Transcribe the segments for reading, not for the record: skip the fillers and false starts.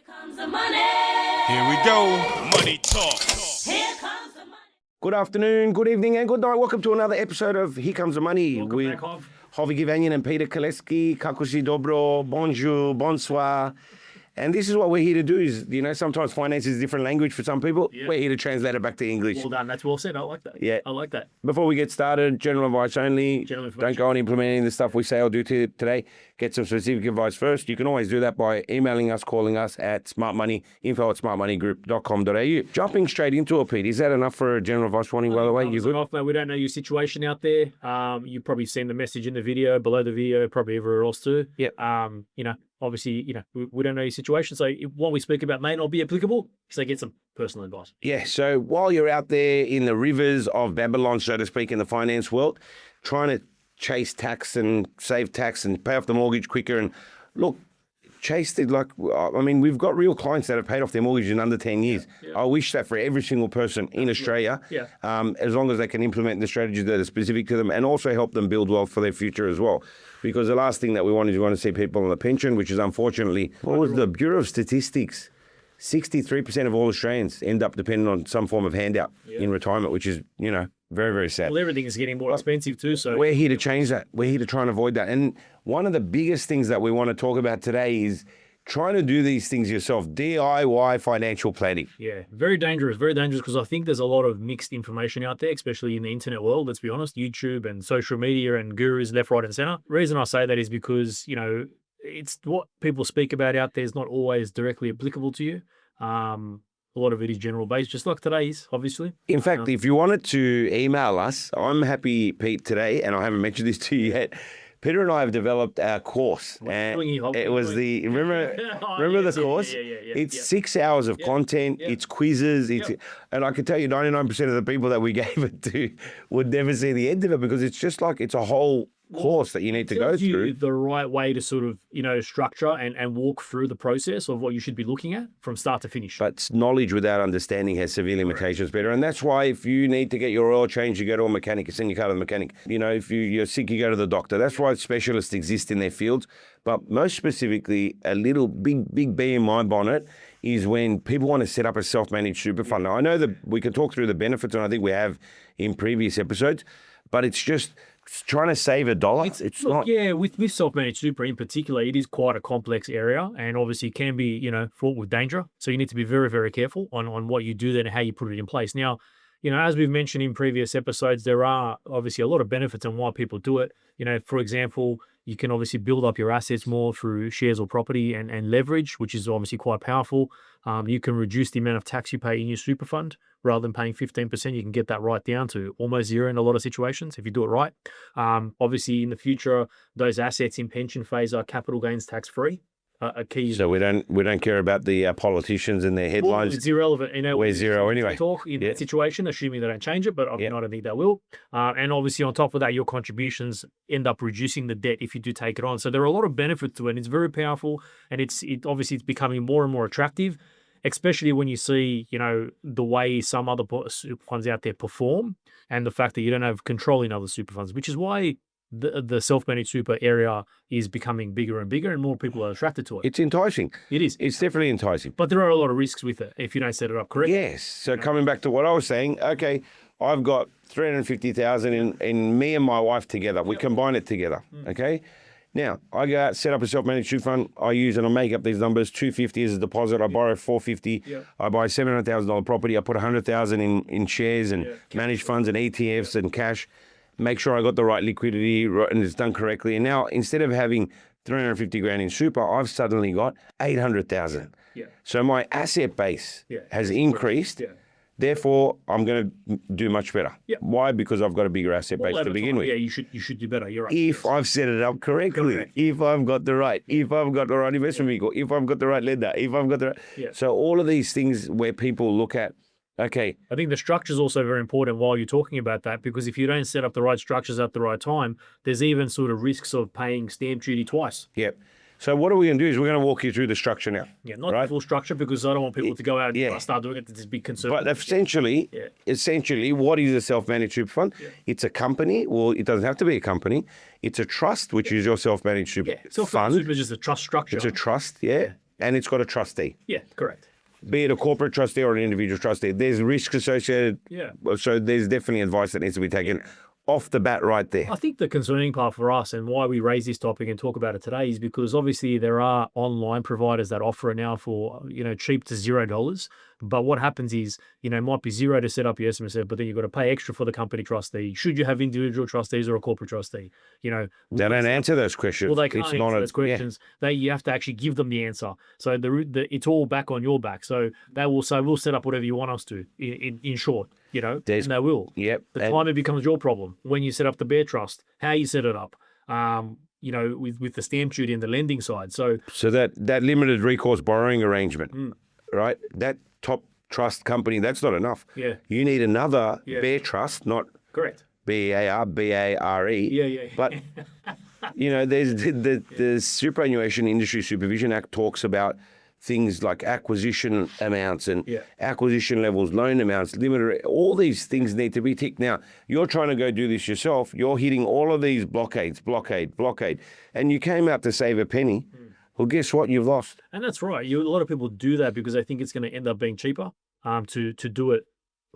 comes the money. Here we go. Money talk. Here comes the money. Good afternoon, good evening, and good night. Welcome to another episode of Here Comes the Money. Welcome back, Hov. Hovig and Peter Kaleski, Kakushi Dobro, Bonjour, Bonsoir. And this is what we're here to do is, sometimes finance is a different language for some people. Yeah. We're here to translate it back to English. Well done. That's well said. I like that. Yeah. I like that. Before we get started, general advice only. General information. Don't go on implementing the stuff we say or do today. Get some specific advice first. You can always do that by emailing us, calling us at smartmoney@smartmoneygroup.com.au. Jumping straight into it, Pete. Is that enough for a general advice warning, by the way? You good? Off, mate. We don't know your situation out there. You've probably seen the message in the video, below the video, probably everywhere else too. Yep. Obviously, we don't know your situation. So what we speak about may not be applicable. So get some personal advice. Yeah, so while you're out there in the rivers of Babylon, so to speak, in the finance world, trying to chase tax and save tax and pay off the mortgage quicker and look, we've got real clients that have paid off their mortgage in under 10 years. Yeah. I wish that for every single person in Australia, as long as they can implement the strategies that are specific to them and also help them build wealth for their future as well. Because the last thing that we want to see people on the pension, which is unfortunately, what was the Bureau of Statistics? 63% of all Australians end up depending on some form of handout in retirement, which is, very, very sad. Well, everything is getting more expensive too. So we're here to change that. We're here to try and avoid that. And one of the biggest things that we want to talk about today is trying to do these things yourself, DIY financial planning. yeah, very dangerous because I think there's a lot of mixed information out there, especially in the internet world. Let's be honest, YouTube and social media and gurus left, right, and center. The reason I say that is because it's what people speak about out there is not always directly applicable to you. A lot of it is general based, just like today's, obviously. In fact, if you wanted to email us, I'm happy, Pete, today, and I haven't mentioned this to you yet. Peter and I have developed our course. And it was remember the course? Yeah. It's 6 hours of content. Yeah. It's quizzes. And I can tell you 99% of the people that we gave it to would never see the end of it because it's just like it's a whole course that you need to go through. The right way to sort of, structure and walk through the process of what you should be looking at from start to finish. But knowledge without understanding has severe limitations, Peter. And that's why if you need to get your oil changed, you go to a mechanic, you send your car to the mechanic. If you're sick, you go to the doctor. That's why specialists exist in their fields. But most specifically, a little big bee in my bonnet is when people want to set up a self-managed super fund. Now, I know that we can talk through the benefits, and I think we have in previous episodes, but it's just trying to save $1. It's not. Yeah, with self-managed super in particular, it is quite a complex area and obviously can be, fraught with danger. So you need to be very, very careful on what you do then and how you put it in place. Now, as we've mentioned in previous episodes, there are obviously a lot of benefits on why people do it. For example, you can obviously build up your assets more through shares or property and leverage, which is obviously quite powerful. You can reduce the amount of tax you pay in your super fund. Rather than paying 15%, you can get that right down to almost zero in a lot of situations if you do it right. Obviously, in the future, those assets in pension phase are capital gains tax free. A key. So we don't care about the politicians and their headlines. Well, it's irrelevant. We're zero anyway. Talk in that situation, assuming they don't change it, but I don't think they will. And obviously, on top of that, your contributions end up reducing the debt if you do take it on. So there are a lot of benefits to it. And it's very powerful, and it's becoming more and more attractive. Especially when you see, the way some other super funds out there perform and the fact that you don't have control in other super funds, which is why the self-managed super area is becoming bigger and bigger and more people are attracted to it. It's enticing. It is. It's definitely enticing. But there are a lot of risks with it if you don't set it up correctly. Yes. So coming back to what I was saying, okay, I've got $350,000 in me and my wife together. We combine it together, okay? Now, I go out, set up a self-managed super fund. I use, and I make up these numbers, $250 as a deposit. I borrow $450. I buy $700,000 property. I put $100,000 in shares and managed funds and ETFs and cash. Make sure I got the right liquidity and it's done correctly. And now, instead of having $350,000 in super, I've suddenly got $800,000. Yeah. So my asset base has increased. Yeah. Therefore, I'm going to do much better. Yep. Why? Because I've got a bigger asset base to begin with. Yeah, you should do better. You're right. If I've set it up correctly, if I've got the right investment vehicle, if I've got the right lender, if I've got the right... So all of these things where people look at, okay. I think the structure is also very important while you're talking about that, because if you don't set up the right structures at the right time, there's even sort of risks of paying stamp duty twice. Yep. So what are we going to do is we're going to walk you through the structure now. Yeah, not the full structure, because I don't want people to go out and start doing it to just be conservative. But essentially, what is a self-managed super fund? Yeah. It's a company. Well, it doesn't have to be a company. It's a trust, which is your self-managed super fund. Self-managed super is just a trust structure. It's a trust, and it's got a trustee. Yeah, correct. Be it a corporate trustee or an individual trustee, there's risk associated. Yeah. So there's definitely advice that needs to be taken off the bat right there. I think the concerning part for us and why we raise this topic and talk about it today is because obviously there are online providers that offer it now for, cheap to $0. But what happens is, it might be $0 to set up your SMSF, but then you've got to pay extra for the company trustee. Should you have individual trustees or a corporate trustee? They don't answer those questions. Well, they can't it's answer not those questions. You have to actually give them the answer. So it's all back on your back. So they will say, we'll set up whatever you want us to, in short, and they will. Yep. The time it becomes your problem when you set up the bear trust, how you set it up, with the stamp duty and the lending side. So that limited recourse borrowing arrangement, right? That top trust company, that's not enough. Yeah. You need another bear trust, not correct. BARE. Yeah. But there's the Superannuation Industry Supervision Act talks about things like acquisition amounts and acquisition levels, loan amounts, limited. All these things need to be ticked. Now, you're trying to go do this yourself. You're hitting all of these blockade, and you came out to save a penny. Well, guess what? You've lost. And that's right. A lot of people do that because they think it's going to end up being cheaper to do it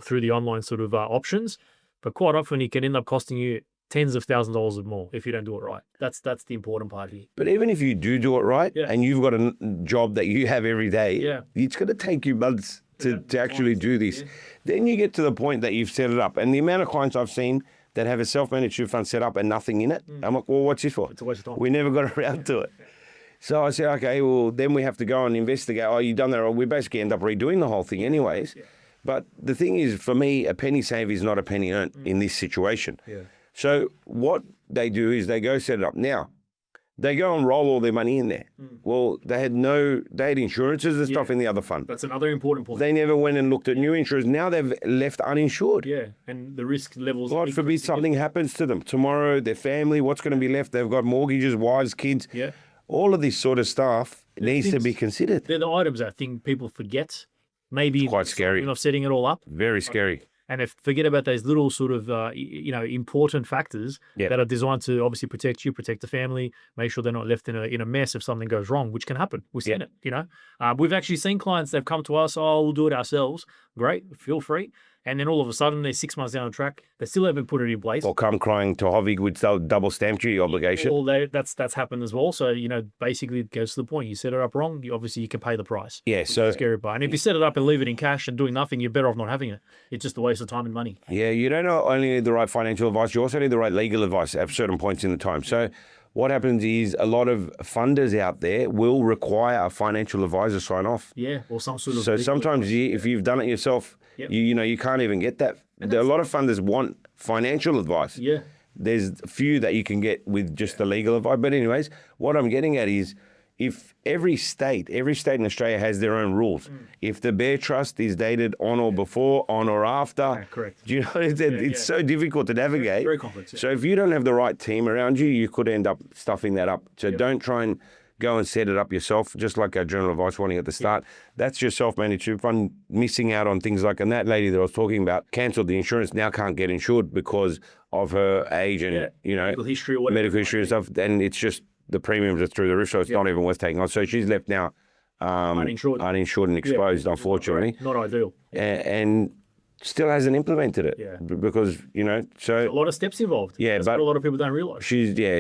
through the online sort of options. But quite often it can end up costing you tens of thousands of dollars or more if you don't do it right. That's the important part here. But even if you do it right and you've got a job that you have every day, it's going to take you months to actually do this. Yeah. Then you get to the point that you've set it up. And the amount of clients I've seen that have a self-managed super fund set up and nothing in it, I'm like, well, what's this for? It's a waste of time. We never got around to it. So I said, okay, well, then we have to go and investigate. Oh, you've done that. Or we basically end up redoing the whole thing anyways. Yeah. But the thing is, for me, a penny save is not a penny earned in this situation. Yeah. So what they do is they go set it up. Now, they go and roll all their money in there. Well, they had insurances and stuff in the other fund. That's another important point. They never went and looked at new insurers. Now they've left uninsured. Yeah, and the risk levels. God forbid something happens to them. Tomorrow, their family, what's going to be left? They've got mortgages, wives, kids. Yeah. All of this sort of stuff needs to be considered. They're the items I think people forget. Maybe it's quite scary. Of setting it all up. Very scary. And forget about those little sort of, important factors that are designed to obviously protect you, protect the family, make sure they're not left in a mess if something goes wrong, which can happen. We've seen it, We've actually seen clients, they've come to us, we'll do it ourselves. Great, feel free. And then all of a sudden, they're 6 months down the track, they still haven't put it in place. Or come crying to Hovig with double stamp duty obligation. That's happened as well. So, basically it goes to the point. You set it up wrong, you can pay the price. Yeah, so... It's scary part. And if you set it up and leave it in cash and doing nothing, you're better off not having it. It's just a waste of time and money. Yeah, you don't only need the right financial advice, you also need the right legal advice at certain points in the time. So what happens is a lot of funders out there will require a financial advisor sign off. Yeah, or some sort of... So sometimes if you've done it yourself, you can't even get that. A lot of funders want financial advice. Yeah. There's a few that you can get with just the legal advice. But anyways, what I'm getting at is if every state in Australia has their own rules. If the bear trust is dated on or before, on or after. Yeah, correct. Do you know, it's so difficult to navigate. Very complex. Yeah. So if you don't have the right team around you, you could end up stuffing that up. So don't try and go and set it up yourself, just like our general advice warning at the start. That's your self-managed super fund, missing out on things like, and that lady that I was talking about cancelled the insurance, now can't get insured because of her age and, medical history or whatever. Medical history and stuff. And it's just, the premiums are through the roof, so it's not even worth taking on. So she's left now uninsured and exposed, unfortunately. Not ideal. And still hasn't implemented it because, so... There's a lot of steps involved. Yeah, That's but what a lot of people don't realise.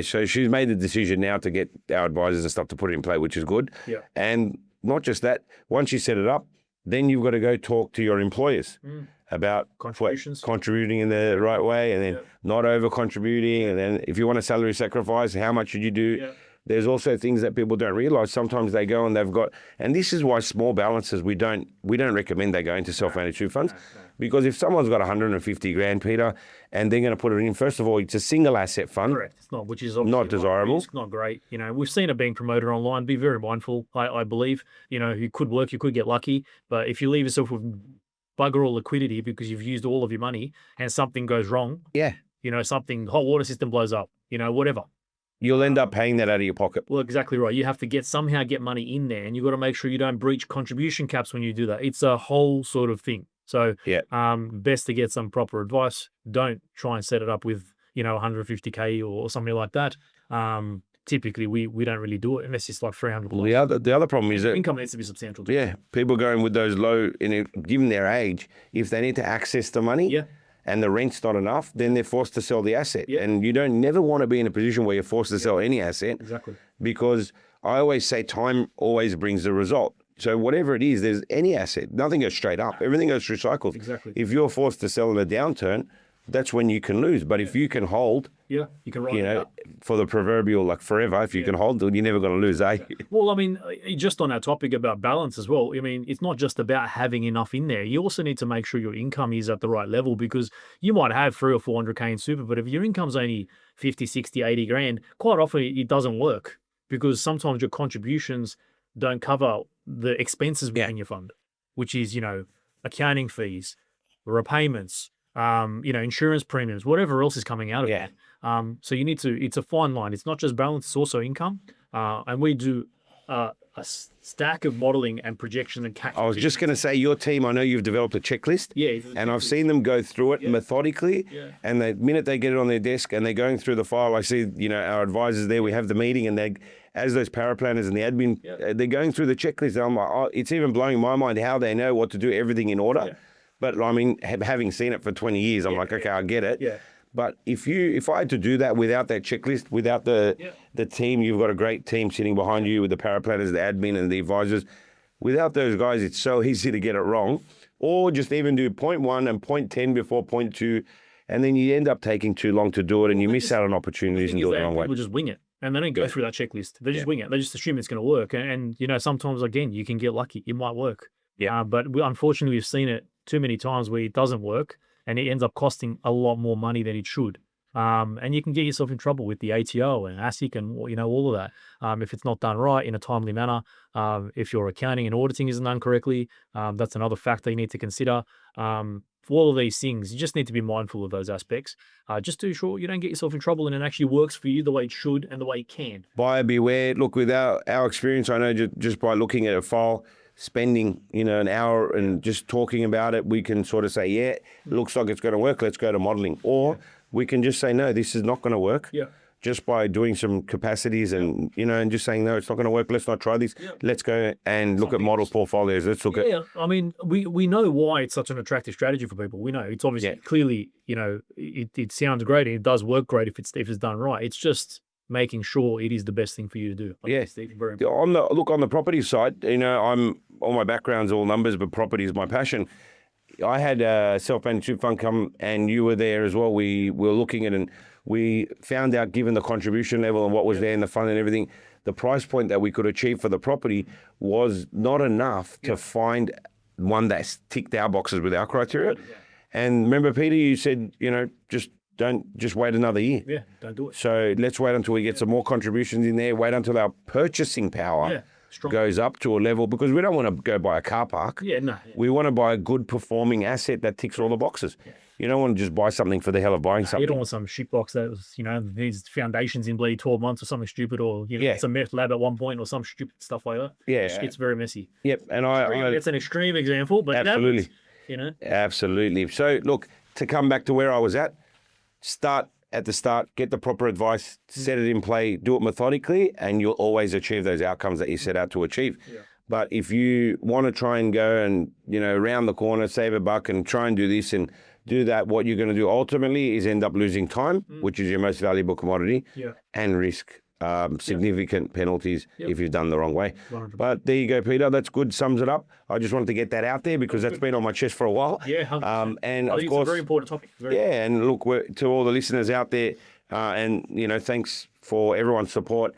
So she's made the decision now to get our advisors and stuff to put it in play, which is good. Yeah. And not just that, once you set it up, then you've got to go talk to your employers about contributing in the right way, and then not over contributing, and then if you want a salary sacrifice, how much should you do? Yeah. There's also things that people don't realise. Sometimes they go and they've got, and this is why small balances we don't recommend they go into self-managed super funds, because if someone's got 150 grand, Peter, and they're going to put it in, first of all, it's a single asset fund. Correct. It's not, which is not desirable. It's not great. We've seen it being promoted online. Be very mindful. I believe. You could work, you could get lucky, but if you leave yourself with bugger all liquidity because you've used all of your money and something goes wrong. Yeah. Something, hot water system blows up. Whatever. You'll end up paying that out of your pocket. Well, exactly right. You have to somehow get money in there, and you've got to make sure you don't breach contribution caps when you do that. It's a whole sort of thing. So best to get some proper advice. Don't try and set it up with, 150K or something like that. typically we don't really do it unless it's like 300. Well, the other problem is that Income needs to be substantial. Too. yeah, people going with those low, given their age, if they need to access the money, Yeah. and the rent's not enough, then they're forced to sell the asset. Yeah. And you don't never want to be in a position where you're forced to sell any asset. Exactly. Because I always say time always brings the result. So whatever it is, there's any asset, nothing goes straight up. Everything goes through cycles. Exactly. If you're forced to sell in a downturn, that's when you can lose. But if you can hold, Yeah, you can ride you it know, out. for the proverbial like forever, if you can hold, you're never going to lose, eh? Well, I mean, just on our topic about balance as well, I mean, it's not just about having enough in there. You also need to make sure your income is at the right level because you might have 300 or 400K in super, but if your income's only 50, 60, 80 grand, quite often it doesn't work because sometimes your contributions don't cover the expenses within your fund, which is, accounting fees, repayments, insurance premiums, whatever else is coming out of it. So you need to, it's a fine line. It's not just balance, it's also income. And we do a stack of modeling and projection and I was just going to say, your team, I know you've developed a checklist. Yeah. And I've seen them go through it methodically. Yeah. And the minute they get it on their desk and they're going through the file, I see, our advisors there, we have the meeting and they, as those paraplanners and the admin, they're going through the checklist. And I'm like, it's even blowing my mind how they know what to do, everything in order. Yeah. But I mean, having seen it for 20 years, I'm like, okay, I get it. Yeah. But if I had to do that without that checklist, without the team, you've got a great team sitting behind you with the paraplanners, the admin and the advisors. Without those guys, it's so easy to get it wrong. Or just even do 0.1 and 0.10 before 0.2, and then you end up taking too long to do it and you miss out on opportunities and do it the wrong way. People just wing it and they don't go through that checklist. They just wing it. They just assume it's going to work. And sometimes, again, you can get lucky. It might work. Yeah. But unfortunately, we've seen it too many times where it doesn't work and it ends up costing a lot more money than it should. And you can get yourself in trouble with the ATO and ASIC and, all of that. If it's not done right in a timely manner, if your accounting and auditing isn't done correctly, that's another factor you need to consider. For all of these things, you just need to be mindful of those aspects, just to ensure you don't get yourself in trouble and it actually works for you the way it should and the way it can. Buyer beware. Look, with our experience, I know just by looking at a file, spending, an hour and just talking about it, we can sort of say, yeah, it looks like it's going to work. Let's go to modeling. Or we can just say, no, this is not going to work. Yeah. Just by doing some capacities and, and just saying, no, it's not going to work. Let's not try this. Yeah. Let's go and look at model portfolios. Let's look at. Yeah. I mean, we know why it's such an attractive strategy for people. We know it's obviously clearly, it sounds great and it does work great if it's done right. It's just making sure it is the best thing for you to do. Yes. On the property side, all my background's all numbers, but property is my passion. I had a self-managed fund come and you were there as well. We were looking at it and we found out, given the contribution level and what was there in the fund and everything, the price point that we could achieve for the property was not enough to find one that ticked our boxes with our criteria. And remember, Peter, you said, just wait another year. Yeah, don't do it. So let's wait until we get some more contributions in there. Wait until our purchasing power goes up to a level, because we don't want to go buy a car park. Yeah, no. We want to buy a good performing asset that ticks all the boxes. Yeah. You don't want to just buy something for the hell of buying something. You don't want some shit box that was, these foundations in bleed 12 months or something stupid, or it's a meth lab at one point or some stupid stuff like that. Yeah. It's very messy. Yep. And it's an extreme example, but absolutely. Absolutely. So look, to come back to where I was at, start at the start, get the proper advice, set it in play, do it methodically, and you'll always achieve those outcomes that you set out to achieve. Yeah. But if you want to try and go and, around the corner, save a buck and try and do this and do that, what you're going to do ultimately is end up losing time, which is your most valuable commodity, and risk significant penalties if you've done the wrong way. 100%. But there you go, Peter. That's good. Sums it up. I just wanted to get that out there because that's been on my chest for a while. Yeah, 100%. And I of think course, it's a very important topic. And look, to all the listeners out there, and thanks for everyone's support.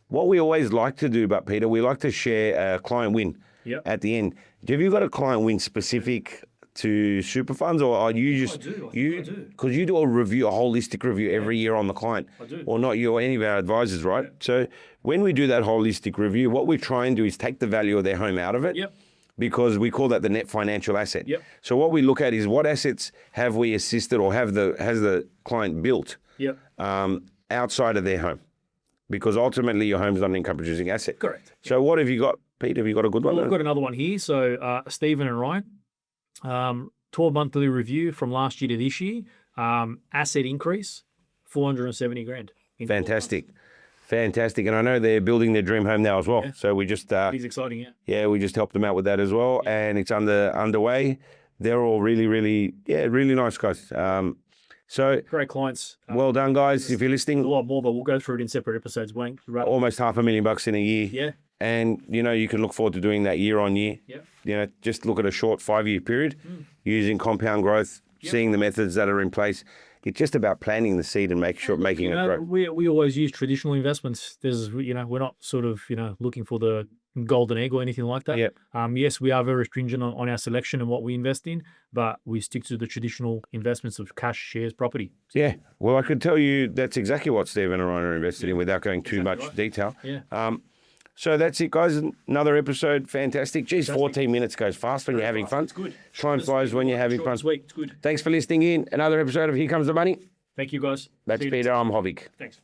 What we always like to do, but Peter, we like to share a client win at the end. Have you got a client win specific to super funds, or are you just I do. Because you do a holistic review every year on the client, I do. or not you or any of our advisors, right? Yeah. So when we do that holistic review, what we try and do is take the value of their home out of it, because we call that the net financial asset. Yep. So what we look at is what assets have we assisted or has the client built outside of their home, because ultimately your home's not an income producing asset. Correct. So what have you got, Pete? Have you got a good one? Well, I've got another one here. So Stephen and Ryan. 12 monthly review from last year to this year. Asset increase, 470 grand. Fantastic. Fantastic. And I know they're building their dream home now as well. Yeah. So we just It's exciting, yeah. we just helped them out with that as well. And it's underway. They're all really nice guys. So Great clients. well done, guys. If you're A listening, lot more, but we'll go through it in separate episodes, Wayne. Right. almost $500,000 in a year. Yeah. And, you can look forward to doing that year on year. Yeah. Just look at a short 5-year period using compound growth, seeing the methods that are in place. It's just about planting the seed and making it grow. We always use traditional investments. We're not sort of, looking for the golden egg or anything like that. Yep. Yes, we are very stringent on our selection and what we invest in, but we stick to the traditional investments of cash, shares, property. Yeah. Well, I could tell you that's exactly what Stephen and I are invested in without going too much detail. Yeah. So that's it, guys. Another episode. Fantastic. Geez, 14 minutes goes fast when you're having fun. It's good. Time flies when you're having fun. Sweet. It's good. Thanks for listening in. Another episode of Here Comes the Money. Thank you, guys. That's See you Peter. I'm Hovig. Thanks.